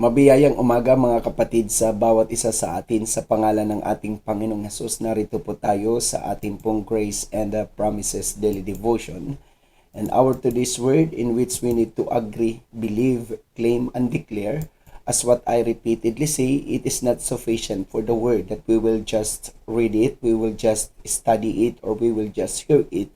Mabiyayang umaga mga kapatid sa bawat isa sa atin sa pangalan ng ating Panginoong Hesus. Narito po tayo sa ating pong Grace and Promises Daily Devotion. And our today's word in which we need to agree, believe, claim, and declare. As what I repeatedly say, it is not sufficient for the word that we will just read it, we will just study it, or we will just hear it.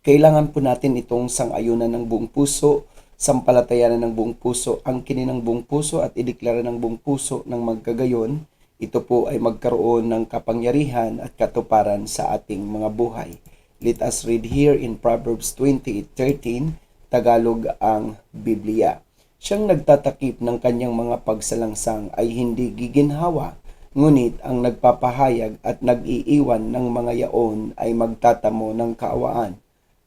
Kailangan po natin itong sang-ayunan ng buong puso, sampalatayanan ng buong puso, angkinin ng buong puso at ideklara ng buong puso ng magkagayon. Ito po ay magkaroon ng kapangyarihan at katuparan sa ating mga buhay. Let us read here in Proverbs 20:13, Tagalog ang Biblia. Siyang nagtatakip ng kanyang mga pagsalangsang ay hindi giginhawa, ngunit ang nagpapahayag at nag-iiwan ng mga yaon ay magtatamo ng kaawaan.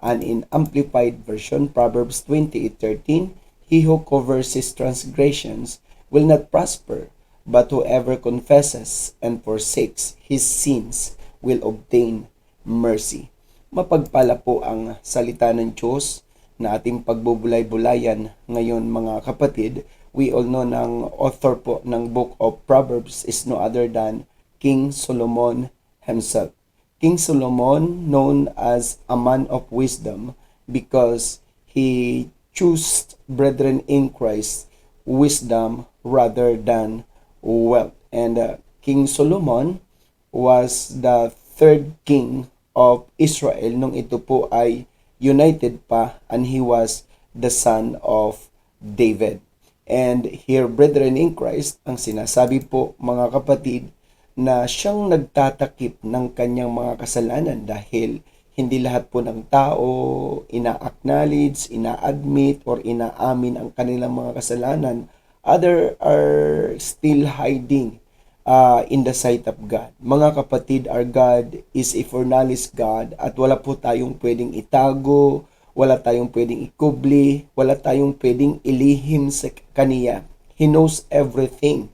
And in Amplified Version, Proverbs 28:13, he who covers his transgressions will not prosper, but whoever confesses and forsakes his sins will obtain mercy. Mapagpala po ang salita ng Diyos na ating pagbubulay-bulayan ngayon mga kapatid. We all know ng author po ng Book of Proverbs is no other than King Solomon himself. King Solomon, known as a man of wisdom because he chose, brethren in Christ, wisdom rather than wealth. And King Solomon was the third king of Israel nung ito po ay united pa, and he was the son of David. And here, brethren in Christ, ang sinasabi po mga kapatid, na siyang nagtatakip ng kanyang mga kasalanan dahil hindi lahat po ng tao ina-acknowledge, ina-admit, or inaamin ang kanilang mga kasalanan. Other are still hiding in the sight of God. Mga kapatid, our God is a foreknowledge God at wala po tayong pwedeng itago, wala tayong pwedeng ikubli, wala tayong pwedeng ilihim sa Kaniya. He knows everything.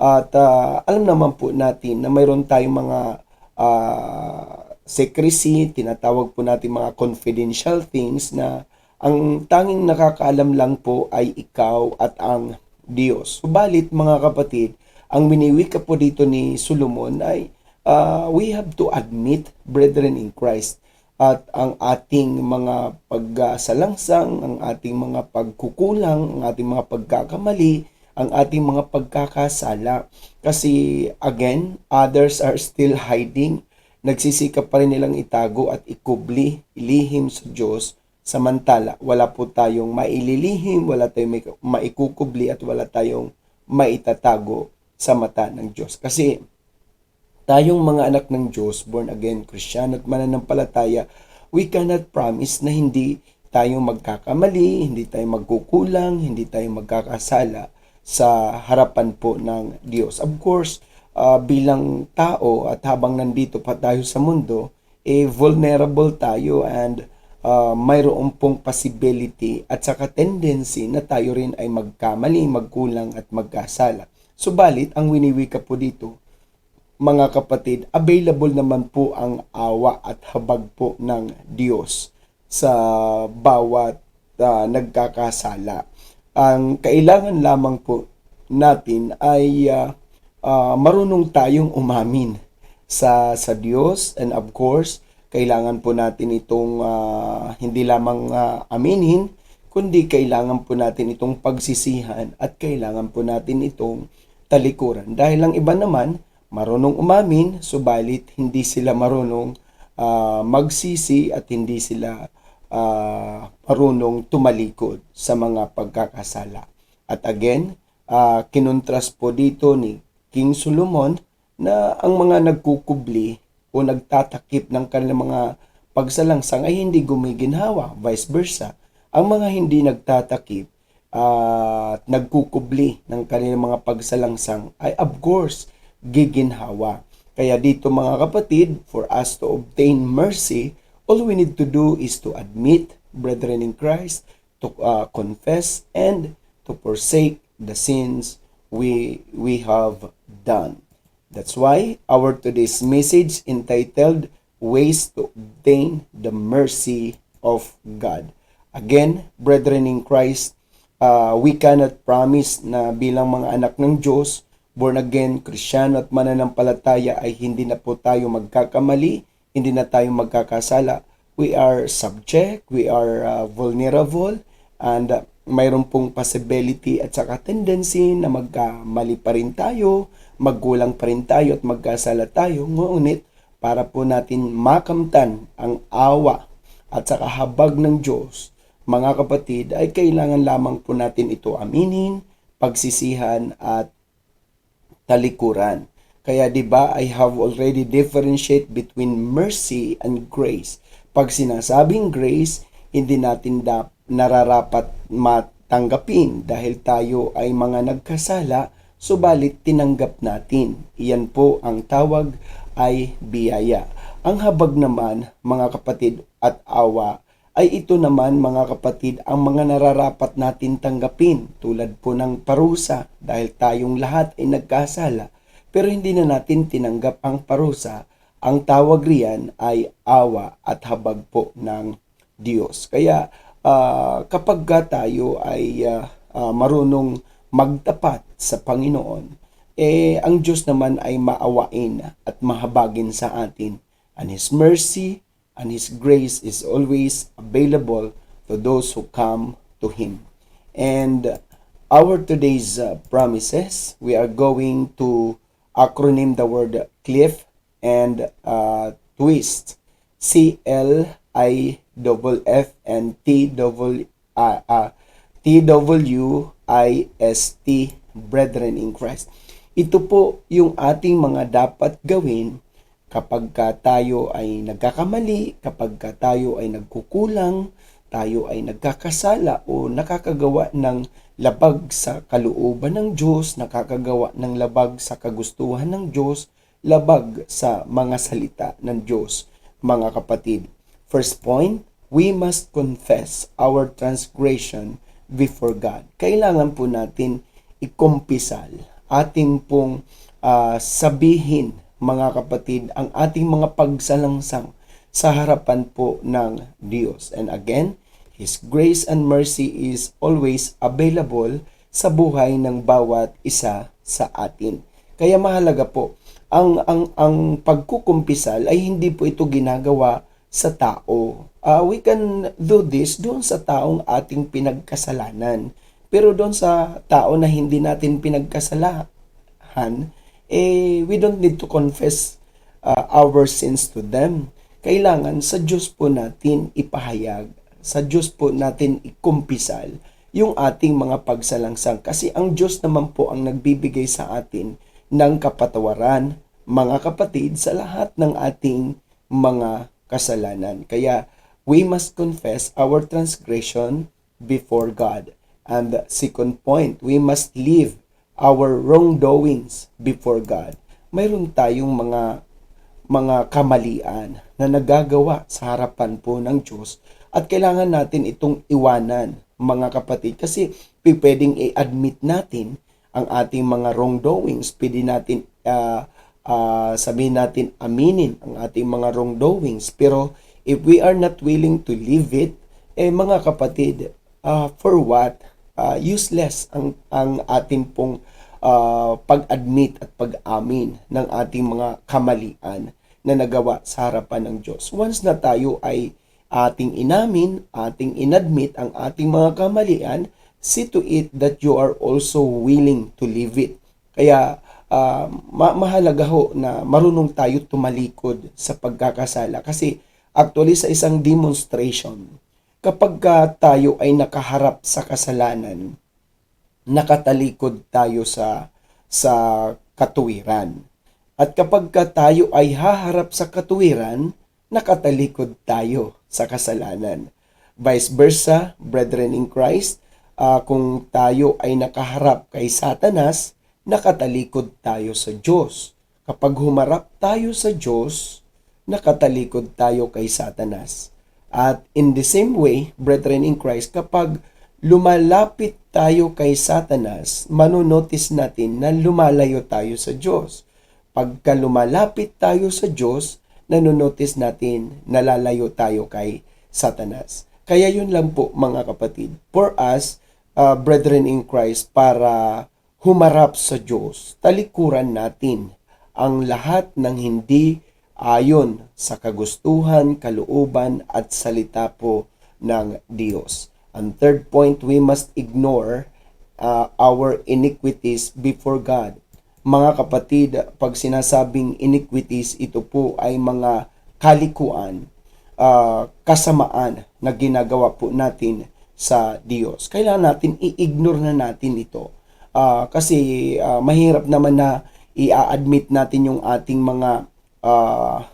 At alam naman po natin na mayroon tayong mga secrecy, tinatawag po natin mga confidential things na ang tanging nakakaalam lang po ay ikaw at ang Diyos. Subalit mga kapatid, ang winiwika po dito ni Solomon ay we have to admit, brethren in Christ, at ang ating mga pagkasalangsang, ang ating mga pagkukulang, ang ating mga pagkakamali, ang ating mga pagkakasala. Kasi again, others are still hiding. Nagsisikap pa rin nilang itago at ikubli, ilihim sa Diyos. Samantala, wala po tayong maililihim, wala tayong maikukubli at wala tayong maitatago sa mata ng Diyos. Kasi tayong mga anak ng Diyos, born again Christian at mananampalataya, we cannot promise na hindi tayo magkakamali, hindi tayo magkukulang, hindi tayo magkakasala sa harapan po ng Diyos. Of course, bilang tao at habang nandito pa tayo sa mundo, vulnerable tayo and mayroon pong possibility at saka tendency na tayo rin ay magkamali, magkulang at magkasala. Subalit, ang winiwika po dito, mga kapatid, available naman po ang awa at habag po ng Diyos sa bawat nagkakasala. Ang kailangan lamang po natin ay marunong tayong umamin sa Diyos, and of course, kailangan po natin itong hindi lamang aminin, kundi kailangan po natin itong pagsisihan at kailangan po natin itong talikuran. Dahil ang iba naman, marunong umamin, subalit hindi sila marunong magsisi at hindi sila marunong tumalikod sa mga pagkakasala. At again, kinontrast po dito ni King Solomon na ang mga nagkukubli o nagtatakip ng kanilang mga pagsalangsang ay hindi gumiginhawa, vice versa. Ang mga hindi nagtatakip at nagkukubli ng kanilang mga pagsalangsang ay of course giginhawa. Kaya dito mga kapatid, for us to obtain mercy, all we need to do is to admit, brethren in Christ, to confess, and to forsake the sins we have done. That's why our today's message entitled Ways to Obtain the Mercy of God. Again, brethren in Christ, We cannot promise na bilang mga anak ng Diyos, born again, Kristiyano at mananampalataya ay hindi na po tayo magkakamali, hindi na tayo magkakasala. We are subject, we are vulnerable, and mayroon pong possibility at saka tendency na magkamali pa rin tayo, magkulang pa rin tayo at magkasala tayo. Ngunit para po natin makamtan ang awa at saka habag ng Diyos, mga kapatid, ay kailangan lamang po natin ito aminin, pagsisihan at talikuran. Kaya 'di ba, I have already differentiate between mercy and grace. Pag sinasabing grace, hindi natin nararapat matanggapin dahil tayo ay mga nagkasala, subalit tinanggap natin. Iyan po ang tawag ay biyaya. Ang habag naman, mga kapatid, at awa ay ito naman, mga kapatid, ang mga nararapat natin tanggapin tulad po ng parusa dahil tayong lahat ay nagkasala pero hindi na natin tinanggap ang parusa. Ang tawag riyan ay awa at habag po ng Diyos. Kaya kapag tayo ay marunong magtapat sa Panginoon, ang Diyos naman ay maawain at mahabagin sa atin. And His mercy and His grace is always available to those who come to Him. And our today's promises, we are going to acronym the word cliff and twist. CLIFF and TWIST, brethren in Christ. Ito po yung ating mga dapat gawin kapag tayo ay nagkakamali, kapag tayo ay nagkukulang, tayo ay nagkakasala o nakakagawa ng labag sa kalooban ng Diyos, nakakagawa ng labag sa kagustuhan ng Diyos, labag sa mga salita ng Diyos, mga kapatid. First point, we must confess our transgression before God. Kailangan po natin ikumpisal, ating pong sabihin, mga kapatid, ang ating mga pagsalangsang sa harapan po ng Diyos. And again, His grace and mercy is always available sa buhay ng bawat isa sa atin. Kaya mahalaga po, ang pagkukumpisal ay hindi po ito ginagawa sa tao. We can do this doon sa taong ating pinagkasalanan. Pero doon sa tao na hindi natin pinagkasalahan, we don't need to confess our sins to them. Kailangan sa Diyos po natin ipahayag, sa Diyos po natin ikumpisal yung ating mga pagsalangsang. Kasi ang Diyos naman po ang nagbibigay sa atin ng kapatawaran, mga kapatid, sa lahat ng ating mga kasalanan. Kaya we must confess our transgression before God. And second point, we must leave our wrongdoings before God. Mayroon tayong mga kamalian na nagagawa sa harapan po ng Diyos at kailangan natin itong iwanan, mga kapatid, kasi pwedeng i-admit natin ang ating mga wrongdoings, pwede natin sabihin natin, aminin ang ating mga wrongdoings, pero if we are not willing to leave it, mga kapatid, for what? Useless ang ating pong pag-admit at pag-amin ng ating mga kamalian na nagawa sa harapan ng Diyos. Once na tayo ay ating inamin, ating inadmit ang ating mga kamalian, see to it that you are also willing to leave it. Kaya mahalaga ho na marunong tayo tumalikod sa pagkakasala. Kasi actually sa isang demonstration, kapag tayo ay nakaharap sa kasalanan, nakatalikod tayo sa katuwiran. At kapag tayo ay haharap sa katuwiran, nakatalikod tayo sa kasalanan. Vice versa, brethren in Christ, kung tayo ay nakaharap kay Satanas, nakatalikod tayo sa Diyos. Kapag humarap tayo sa Diyos, nakatalikod tayo kay Satanas. At in the same way, brethren in Christ, kapag lumalapit tayo kay Satanas, manonotice natin na lumalayo tayo sa Diyos. Pagka lumalapit tayo sa Diyos, nanonotice natin na lalayo tayo kay Satanas. Kaya yun lang po, mga kapatid. For us, brethren in Christ, para humarap sa Diyos, talikuran natin ang lahat ng hindi ayon sa kagustuhan, kalooban at salita po ng Diyos. Ang third point, we must ignore our iniquities before God. Mga kapatid, pag sinasabing iniquities, ito po ay mga kalikuan, kasamaan na ginagawa po natin sa Diyos. Kailangan natin i-ignore na natin ito. Kasi mahirap naman na i-admit natin yung ating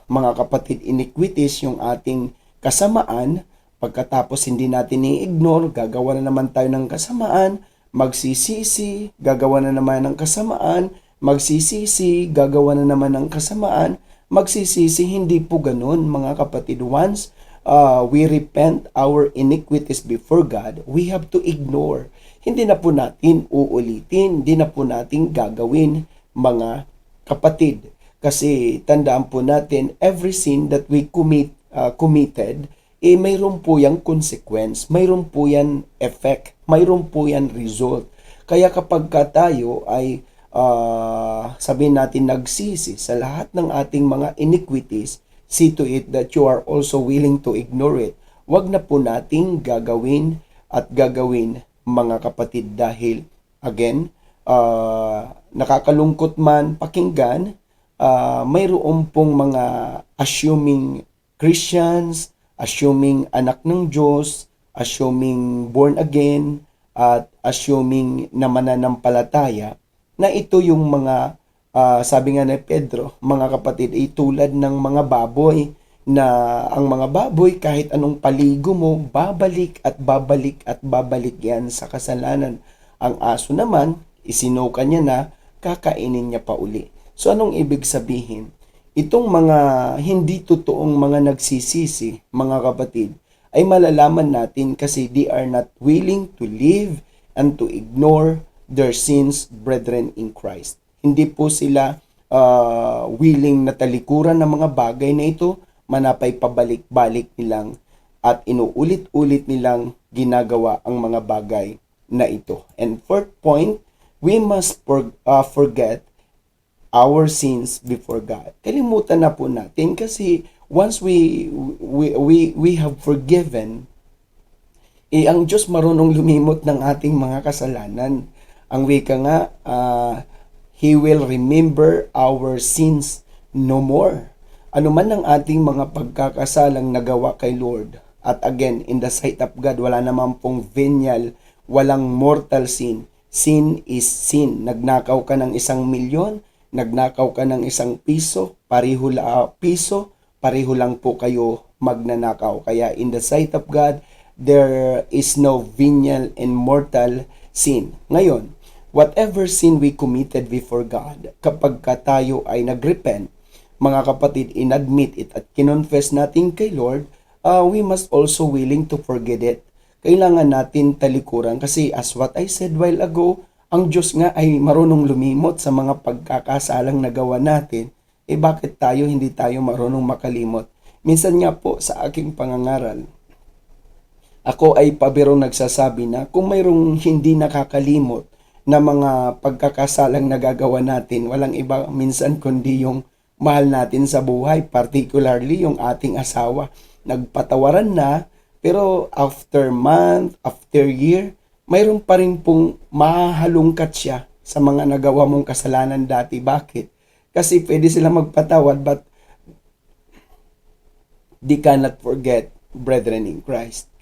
mga kapatid iniquities, yung ating kasamaan. Pagkatapos hindi natin i-ignore, gagawa na naman tayo ng kasamaan, magsisisi, gagawa na naman ng kasamaan, magsisisi, gagawa na naman ng kasamaan, magsisisi. Hindi po ganun, mga kapatid. Once we repent our iniquities before God, we have to ignore. Hindi na po natin uulitin, hindi na po natin gagawin, mga kapatid. Kasi tandaan po natin, every sin that we committed, mayroon po yung consequence, mayroon po yan effect, mayroon po yan result. Kaya kapag tayo ay sabihin natin nagsisi sa lahat ng ating mga iniquities, see to it that you are also willing to ignore it. Wag na po nating gagawin at gagawin, mga kapatid, dahil again, nakakalungkot man pakinggan, mayroon pong mga assuming Christians, assuming anak ng Diyos, assuming born again, at assuming na mananampalataya, na ito yung mga sabi nga ni Pedro, mga kapatid, ay tulad ng mga baboy, na ang mga baboy kahit anong paligo mo, babalik at babalik at babalik yan sa kasalanan. Ang aso naman, isinuka niya na, kakainin niya pa uli. So anong ibig sabihin? Itong mga hindi totoong mga nagsisisi, mga kapatid, ay malalaman natin kasi they are not willing to live and to ignore their sins, brethren in Christ. Hindi po sila willing na talikuran ng mga bagay na ito, manapay pabalik-balik nilang at inuulit-ulit nilang ginagawa ang mga bagay na ito. And fourth point, we must forget our sins before God. Kalimutan na po natin kasi once we have forgiven, ang Diyos marunong lumimot ng ating mga kasalanan. Ang wika nga, He will remember our sins no more. Ano man ang ating mga pagkakasalang nagawa kay Lord. At again, in the sight of God, wala naman pong venial, walang mortal sin. Sin is sin. Nagnakaw ka ng 1,000,000, nagnakaw ka ng 1 piso, pareho lang po kayo magnanakaw. Kaya in the sight of God, there is no venial and mortal sin. Ngayon, whatever sin we committed before God, kapag tayo ay nagrepent, mga kapatid, inadmit it at kinonfess natin kay Lord, we must also willing to forget it. Kailangan natin talikuran kasi as what I said while ago, ang Diyos nga ay marunong lumimot sa mga pagkakasalang nagawa natin. Bakit hindi tayo marunong makalimot? Minsan nga po sa aking pangangaral, ako ay pabirong nagsasabi na kung mayroong hindi nakakalimot na mga pagkakasalang nagagawa natin, walang iba minsan kundi yung mahal natin sa buhay, particularly yung ating asawa. Nagpatawaran na, pero after month, after year, mayroon pa rin pong mahalungkat siya sa mga nagawa mong kasalanan dati. Bakit? Kasi pwede sila magpatawad, but they cannot forget, brethren in Christ.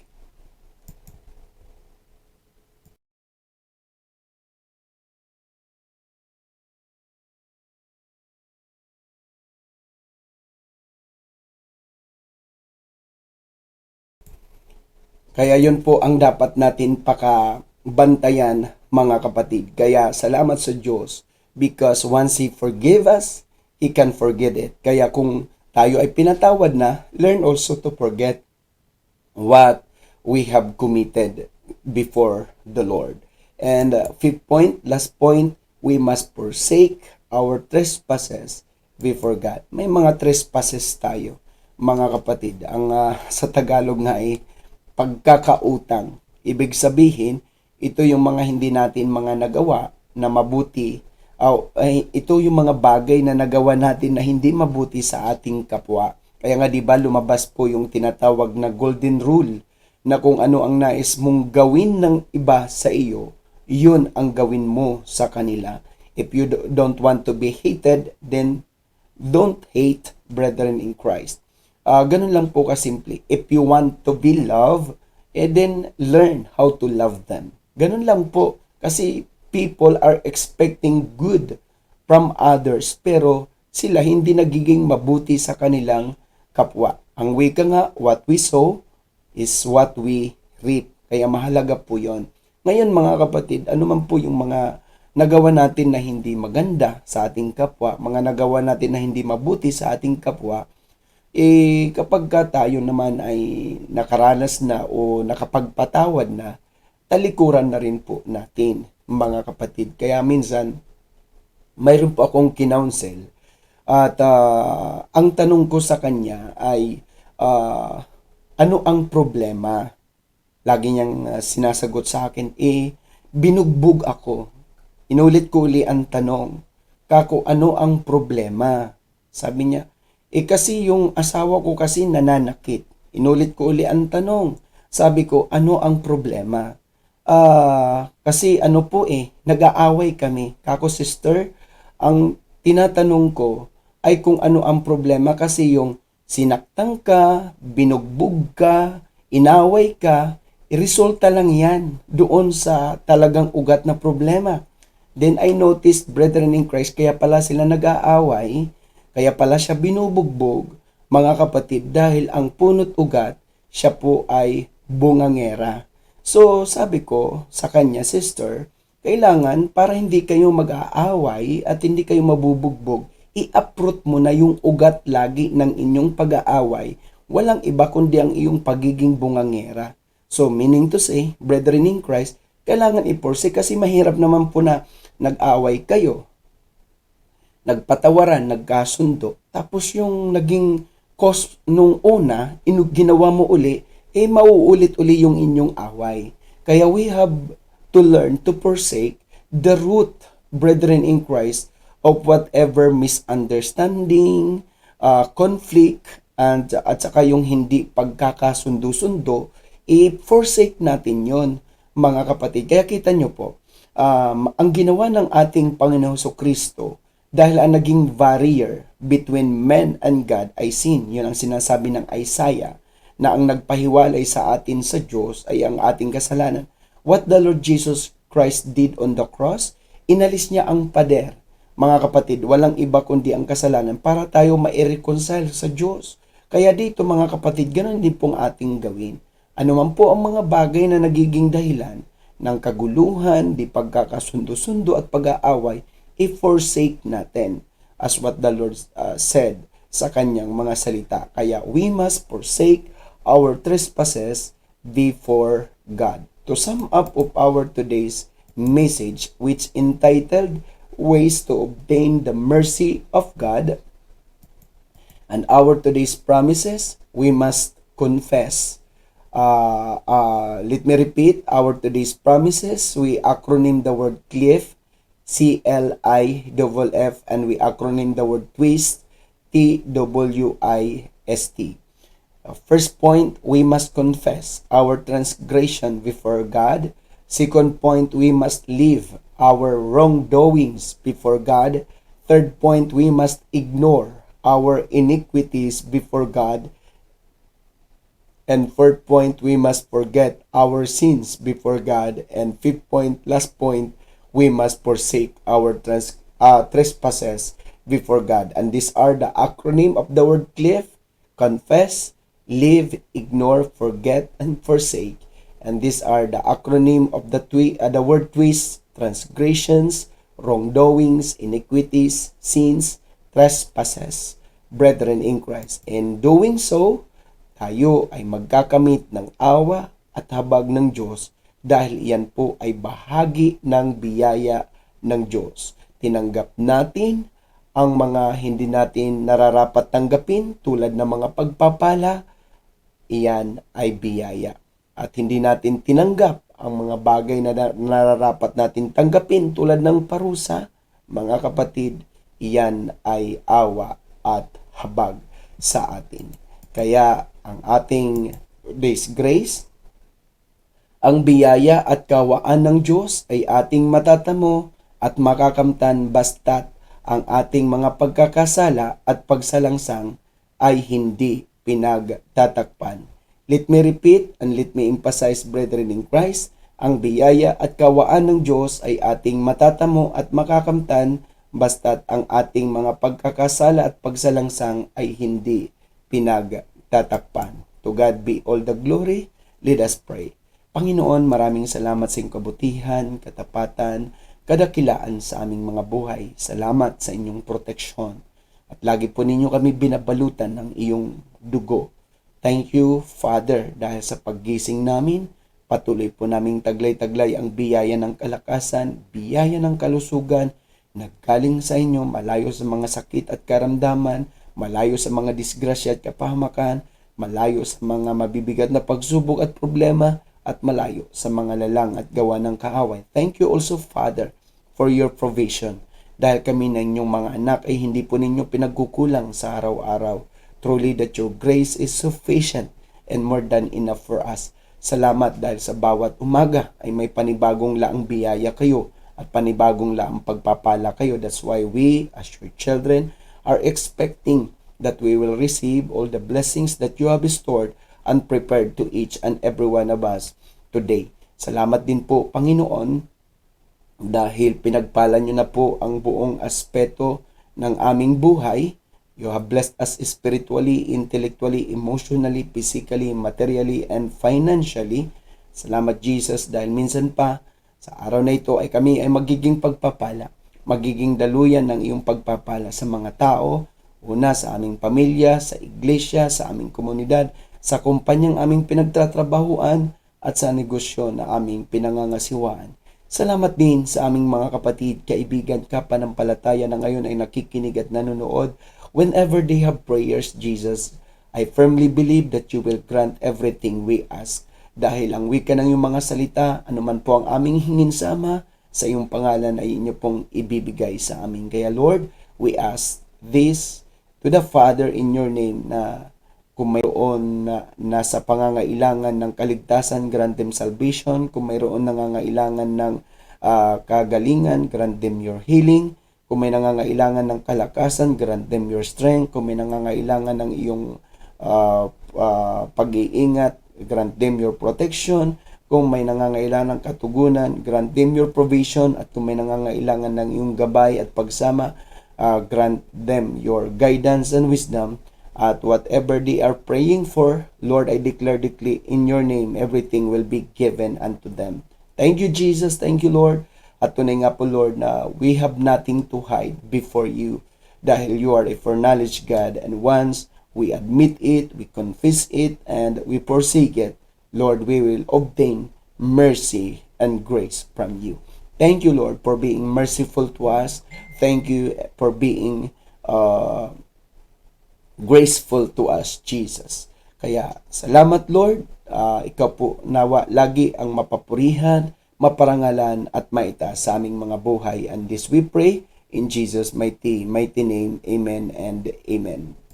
Kaya yun po ang dapat natin pakabantayan, mga kapatid. Kaya salamat sa Diyos because once He forgive us, He can forget it. Kaya kung tayo ay pinatawad na, learn also to forget what we have committed before the Lord. And fifth point, last point, we must forsake our trespasses before God. May mga trespasses tayo, mga kapatid. Ang sa Tagalog nga ay pagkakautang. Ibig sabihin, ito yung mga hindi natin mga nagawa na mabuti, ito yung mga bagay na nagawa natin na hindi mabuti sa ating kapwa. Kaya nga 'di ba lumabas po yung tinatawag na golden rule na kung ano ang nais mong gawin ng iba sa iyo, yun ang gawin mo sa kanila. If you don't want to be hated, then don't hate brethren in Christ. Ganun lang po kasimple. If you want to be loved, then learn how to love them. Ganun lang po. Kasi people are expecting good from others, pero sila hindi nagiging mabuti sa kanilang kapwa. Ang wika nga, what we sow is what we reap. Kaya mahalaga po yon. Ngayon mga kapatid, ano man po yung mga nagawa natin na hindi maganda sa ating kapwa, mga nagawa natin na hindi mabuti sa ating kapwa, kapag tayo naman ay nakaranas na o nakapagpatawad na, talikuran na rin po natin mga kapatid. Kaya minsan, mayroon po akong kinounsel at ang tanong ko sa kanya ay ano ang problema? Lagi niyang sinasagot sa akin, binugbog ako. Inulit ko uli ang tanong, kako ano ang problema? Sabi niya, kasi yung asawa ko kasi nananakit. Inulit ko uli ang tanong. Sabi ko, ano ang problema? Kasi ano po nag-aaway kami. Kako sister, ang tinatanong ko ay kung ano ang problema kasi yung sinaktan ka, binugbog ka, inaway ka, resulta lang yan doon sa talagang ugat na problema. Then I noticed, brethren in Christ, kaya pala sila nag-aaway, kaya pala siya binubugbog, mga kapatid, dahil ang punot ugat, siya po ay bungangera. So sabi ko sa kanya, sister, kailangan para hindi kayo mag-aaway at hindi kayo mabubugbog, i-uproot mo na yung ugat lagi ng inyong pag-aaway. Walang iba kundi ang iyong pagiging bungangera. So meaning to say, brethren in Christ, kailangan i-forsake kasi mahirap naman po na nag-away kayo, nagpatawaran, nagkasundo, tapos yung naging cause nung una, ginawa mo uli, mauulit uli yung inyong away. Kaya we have to learn to forsake the root, brethren in Christ, of whatever misunderstanding, conflict, at saka yung hindi pagkakasundo-sundo, i-forsake natin yon mga kapatid. Kaya kita nyo po, ang ginawa ng ating Panginoong Kristo, dahil ang naging barrier between men and God ay sin. Yun ang sinasabi ng Isaiah, na ang nagpahiwalay sa atin sa Diyos ay ang ating kasalanan. What the Lord Jesus Christ did on the cross, inalis niya ang pader. Mga kapatid, walang iba kundi ang kasalanan para tayo ma-reconcile sa Diyos. Kaya dito mga kapatid, ganun din pong ating gawin. Ano man po ang mga bagay na nagiging dahilan ng kaguluhan, di pagkakasundo-sundo at pag-aaway, i-forsake natin as what the Lord said sa kanyang mga salita. Kaya we must forsake our trespasses before God. To sum up of our today's message, which entitled Ways to Obtain the Mercy of God, and our today's promises, we must confess. Let me repeat our today's promises. We acronym the word CLIF, CLIFF, and we acronym the word twist, TWIST. First point, we must confess our transgression before God. Second point, we must leave our wrongdoings before God. Third point, we must ignore our iniquities before God. And fourth point, we must forget our sins before God. And fifth point, last point, we must forsake our trespasses before God. And these are the acronym of the word CLIF: confess, leave, ignore, forget, and forsake. And these are the acronym of the word twist: transgressions, wrongdoings, iniquities, sins, trespasses, brethren in Christ. In doing so, tayo ay magkakamit ng awa at habag ng Diyos dahil iyan po ay bahagi ng biyaya ng Diyos. Tinanggap natin ang mga hindi natin nararapat tanggapin tulad ng mga pagpapala, iyan ay biyaya. At hindi natin tinanggap ang mga bagay na nararapat natin tanggapin tulad ng parusa, mga kapatid, iyan ay awa at habag sa atin. Kaya ang ating this grace, ang biyaya at kawaan ng Diyos ay ating matatamo at makakamtan basta't ang ating mga pagkakasala at pagsalangsang ay hindi pinagtatakpan. Let me repeat and let me emphasize, brethren in Christ, ang biyaya at kawaan ng Diyos ay ating matatamo at makakamtan basta't ang ating mga pagkakasala at pagsalangsang ay hindi pinagtatakpan. To God be all the glory. Let us pray. Panginoon, maraming salamat sa iyong kabutihan, katapatan, kadakilaan sa aming mga buhay. Salamat sa inyong proteksyon. At lagi po ninyo kami binabalutan ng iyong dugo. Thank you, Father, dahil sa paggising namin, patuloy po naming taglay-taglay ang biyaya ng kalakasan, biyaya ng kalusugan, naggaling sa inyo, malayo sa mga sakit at karamdaman, malayo sa mga disgrasya at kapahamakan, malayo sa mga mabibigat na pagsubok at problema, at malayo sa mga lalang at gawa ng kaaway. Thank you also, Father, for your provision. Dahil kami na inyong mga anak ay hindi po ninyo pinagkukulang sa araw-araw. Truly that your grace is sufficient and more than enough for us. Salamat dahil sa bawat umaga ay may panibagong laang biyaya kayo at panibagong laang pagpapala kayo. That's why we, as your children, are expecting that we will receive all the blessings that you have stored and prepared to each and every one of us today. Salamat din po, Panginoon, dahil pinagpala nyo na po ang buong aspeto ng aming buhay. You have blessed us spiritually, intellectually, emotionally, physically, materially, and financially. Salamat, Jesus, dahil minsan pa sa araw na ito ay kami ay magiging pagpapala, magiging daluyan ng iyong pagpapala sa mga tao, una sa aming pamilya, sa iglesia, sa aming komunidad, sa kumpanyang aming pinagtatrabahuan at sa negosyo na aming pinangangasiwaan. Salamat din sa aming mga kapatid, kaibigan, kapanampalataya na ngayon ay nakikinig at nanonood. Whenever they have prayers, Jesus, I firmly believe that you will grant everything we ask. Dahil ang wika ng iyong mga salita, anuman po ang aming hingin sa Ama, sa iyong pangalan ay inyo pong ibibigay sa amin. Kaya Lord, we ask this to the Father in your name na kung mayroon na nasa pangangailangan ng kaligtasan, grant them salvation. Kung mayroon nangangailangan ng kagalingan, grant them your healing. Kung may nangangailangan ng kalakasan, grant them your strength. Kung may nangangailangan ng iyong pag-iingat, grant them your protection. Kung may nangangailangan ng katugunan, grant them your provision. At kung may nangangailangan ng iyong gabay at pagsama, grant them your guidance and wisdom. At whatever they are praying for, Lord, I declare in your name, everything will be given unto them. Thank you, Jesus. Thank you, Lord. At tunay nga po, Lord, na we have nothing to hide before you dahil you are a foreknowledge God. And once we admit it, we confess it, and we forsake it, Lord, we will obtain mercy and grace from you. Thank you, Lord, for being merciful to us. Thank you for being graceful to us, Jesus. Kaya, salamat, Lord. Ikaw po nawa lagi ang mapapurihan, maparangalan at maitaas sa aming mga buhay. And this we pray in Jesus' mighty name. Amen and amen.